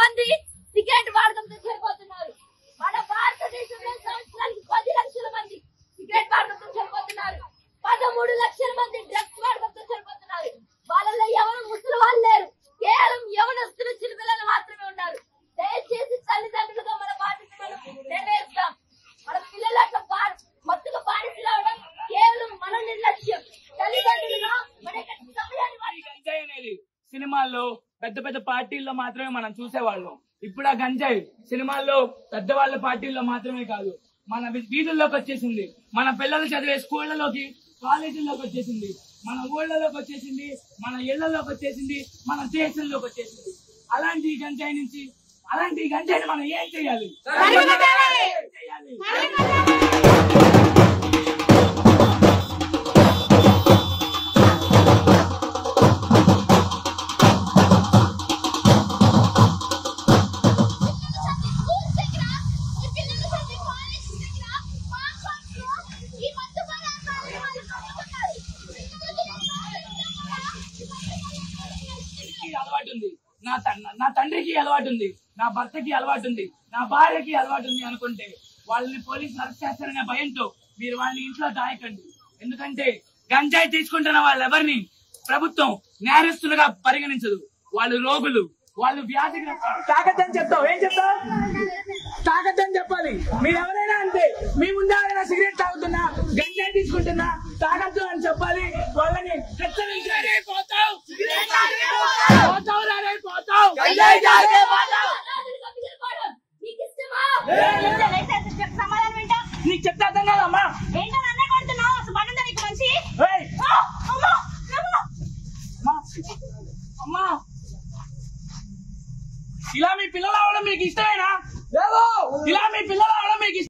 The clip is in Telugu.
మంది సిగరెట్ వాడకంతో చనిపోతున్నారు. మన భారతదేశంలో సంవత్సరానికి 10 లక్షల మంది సిగరెట్ వాడకంతో చనిపోతున్నారు. 13 లక్షల మంది డ్రగ్స్ వాడకంతో చనిపోతున్నారు. వాళ్ళలో ఎవరు ముసలి వాళ్ళు లేరు, కేవలం యవనస్తులు చిన్నపిల్లలు మాత్రమే ఉన్నారు. దయచేసి తల్లిదండ్రులుగా మన బాధ్యతను నెరవేరుస్తాం. మన పిల్లలు అట్లా మత్తుగా బానిసలు అవడం కేవలం మన నిర్లక్ష్యం. తల్లిదండ్రులుగా మన సమయాన్ని సినిమాల్లో పెద్ద పెద్ద పార్టీల్లో మాత్రమే మనం చూసేవాళ్ళం. ఇప్పుడు ఆ గంజాయి సినిమాల్లో పెద్దవాళ్ళ పార్టీల్లో మాత్రమే కాదు, మన వీధుల్లోకి వచ్చేసింది, మన పిల్లలు చదివే స్కూళ్లలోకి కాలేజీల్లోకి వచ్చేసింది, మన ఊళ్ళలోకి వచ్చేసింది, మన ఇళ్లలోకి వచ్చేసింది, మన దేశంలోకి వచ్చేసింది. అలాంటి గంజాయిని మనం ఏం చేయాలి? అలవాటు ఉంది, నా తండ్రికి అలవాటు ఉంది, నా భర్తకి అలవాటు ఉంది, నా భార్యకి అలవాటు ఉంది అనుకుంటే వాళ్ళని పోలీసులు అరెస్ట్ చేస్తారనే భయంతో మీరు వాళ్ళని ఇంట్లో దాయకండి. ఎందుకంటే గంజాయి తీసుకుంటున్న వాళ్ళెవరిని ప్రభుత్వం నేరస్తులుగా పరిగణించదు. వాళ్ళు రోగులు, వాళ్ళు వ్యాధిగ్రస్తులు. తాగద్దని చెప్తావు, ఏం చెప్తావు? తాగద్దని చెప్పాలి. మీరు ఎవరైనా అంతే, మీ ముందు ఎవరైనా సిగరెట్ తాగుతున్నా, గంజాయి తీసుకుంటున్నా తాగద్దు అని చెప్పాలి. వాళ్ళని హెచ్చరించాలి. నీకు చెప్తా అర్థం కాదమ్మా. అమ్మా, ఇలా మీ పిల్లలు అవడం మీకు ఇష్టమేనా?